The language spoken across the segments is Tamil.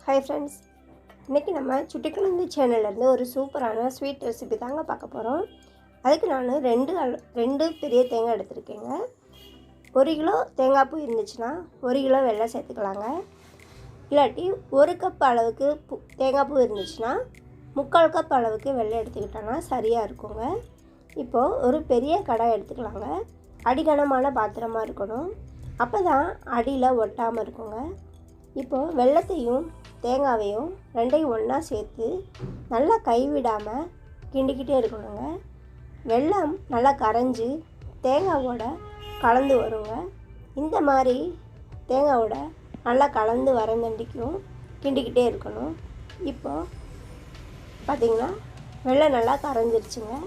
ஹாய் ஃப்ரெண்ட்ஸ், இன்றைக்கி நம்ம சுட்டிக்குழந்தை சேனல்லேருந்து ஒரு சூப்பரான ஸ்வீட் ரெசிபி தாங்க பார்க்க போகிறோம். அதுக்கு நான் ரெண்டு பெரிய தேங்காய் எடுத்துருக்கேங்க. 1 கிலோ தேங்காய் பூ இருந்துச்சுன்னா 1 கிலோ வெல்லம் சேர்த்துக்கலாங்க. இல்லாட்டி 1 கப் அளவுக்கு தேங்காய் பூ இருந்துச்சுன்னா 3/4 கப் அளவுக்கு வெல்லம் எடுத்துக்கிட்டோன்னா சரியாக இருக்குங்க. இப்போது ஒரு பெரிய கடாய் எடுத்துக்கலாங்க. அடிகனமான பாத்திரமாக இருக்கணும், அப்போ தான் அடியில் ஒட்டாமல் இருக்குங்க. இப்போது வெல்லத்தையும் தேங்காவையும் ரெண்டையும் ஒன்றா சேர்த்து நல்லா கைவிடாமல் கிண்டிக்கிட்டே இருக்கணுங்க. வெல்லம் நல்லா கரைஞ்சி தேங்காவோட கலந்து வருங்க. இந்த மாதிரி தேங்காவோட நல்லா கலந்து வரந்தண்டிக்கும் கிண்டிக்கிட்டே இருக்கணும். இப்போது பார்த்திங்கன்னா வெல்லம் நல்லா கரைஞ்சிருச்சுங்க.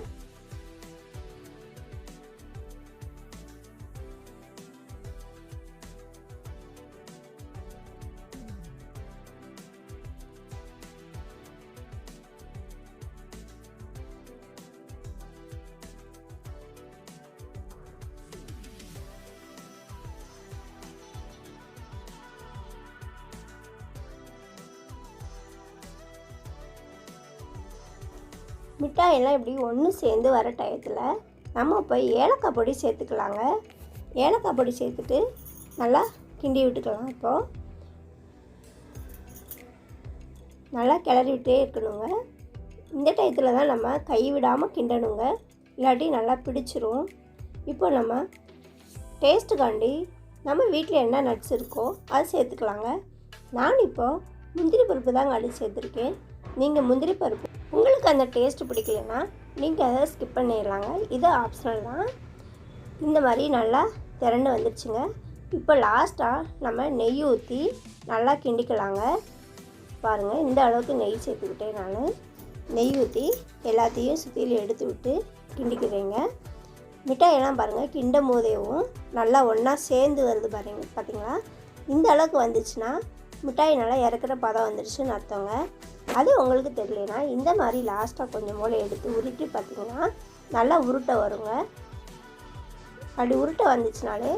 மிட்டாயெல்லாம் இப்படி ஒன்று சேர்ந்து வர டயத்தில் நம்ம இப்போ ஏலக்காய் பொடி சேர்த்துக்கலாங்க. ஏலக்காய் பொடி சேர்த்துட்டு நல்லா கிண்டி விட்டுக்கலாம். இப்போது நல்லா கிளறி விட்டே இருக்கணுங்க. இந்த டயத்தில் தான் நம்ம கை விடாமல் கிண்டணுங்க, இல்லாட்டி நல்லா பிடிச்சிரும். இப்போ நம்ம டேஸ்ட்டுக்காண்டி நம்ம வீட்டில் என்ன நட்ஸ் இருக்கோ அது சேர்த்துக்கலாங்க. நான் இப்போது முந்திரி பருப்பு தாங்க அடி சேர்த்துருக்கேன். நீங்கள் முந்திரி பருப்பு உங்களுக்கு அந்த டேஸ்ட்டு பிடிக்கலன்னா நீங்கள் அதை ஸ்கிப் பண்ணிடலாங்க, இது ஆப்ஷனல் தான். இந்த மாதிரி நல்லா திரண்டு வந்துடுச்சுங்க. இப்போ லாஸ்ட்டாக நம்ம நெய் ஊற்றி நல்லா கிண்டிக்கலாங்க. பாருங்கள், இந்த அளவுக்கு நெய் சேர்த்துக்கிட்டேன். நான் நெய் ஊற்றி எல்லாத்தையும் சுற்றிலும் எடுத்து விட்டு கிண்டிக்கிறேங்க. மிட்டாயெல்லாம் பாருங்கள், கிண்டும் போதேவும் நல்லா ஒன்றா சேர்ந்து வருது பார்த்தீங்களா? இந்த அளவுக்கு வந்துச்சுன்னா மிட்டாய் நல்லா இறக்குற பதம் வந்துடுச்சுன்னு அர்த்தங்க. அது உங்களுக்கு தெரியலனா இந்த மாதிரி லாஸ்ட்டாக கொஞ்சம் போல் எடுத்து உருட்டி பார்த்திங்கன்னா நல்லா உருட்டை வருங்க. அப்படி உருட்டை வந்துச்சுனாலே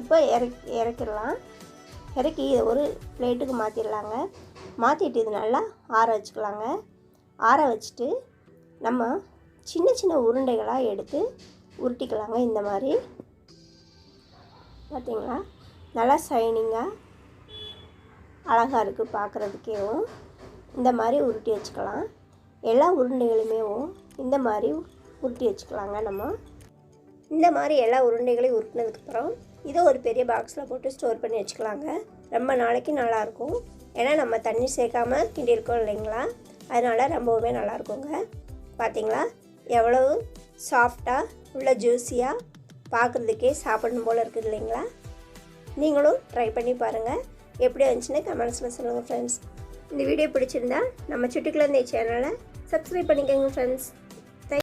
இப்போ இறக்கிடலாம். இறக்கி இதை ஒரு பிளேட்டுக்கு மாற்றிடலாங்க. மாற்றிட்டு இது நல்லா ஆற வச்சுக்கலாங்க. ஆற வச்சுட்டு நம்ம சின்ன சின்ன உருண்டைகளாக எடுத்து உருட்டிக்கலாங்க. இந்த மாதிரி பார்த்திங்களா நல்லா ஷைனிங்காக அழகாக இருக்குது பார்க்குறதுக்கேவும். இந்த மாதிரி உருட்டி வச்சுக்கலாம். எல்லா உருண்டைகளுமே இந்த மாதிரி உருட்டி வச்சுக்கலாங்க. நம்ம இந்த மாதிரி எல்லா உருண்டைகளையும் உருட்டினதுக்கப்புறம் இதை ஒரு பெரிய பாக்ஸில் போட்டு ஸ்டோர் பண்ணி வச்சுக்கலாங்க. ரொம்ப நாளைக்கு நல்லாயிருக்கும். ஏன்னா நம்ம தண்ணி சேர்க்காம கிண்டியிருக்கோம் இல்லைங்களா, அதனால் ரொம்பவுமே நல்லாயிருக்குங்க. பார்த்திங்களா எவ்வளவு சாஃப்டாக உள்ள ஜூஸியாக பார்க்குறதுக்கே சாப்பிடணும் போல் இருக்குது இல்லைங்களா? நீங்களும் ட்ரை பண்ணி பாருங்கள். எப்படி வந்துச்சுன்னு கமெண்ட்ஸில் சொல்லுங்கள் ஃப்ரெண்ட்ஸ். இந்த வீடியோ பிடிச்சிருந்தா நம்ம சுட்டிக்குழந்தை சேனலை சப்ஸ்கிரைப் பண்ணிக்கோங்க ஃப்ரெண்ட்ஸ்.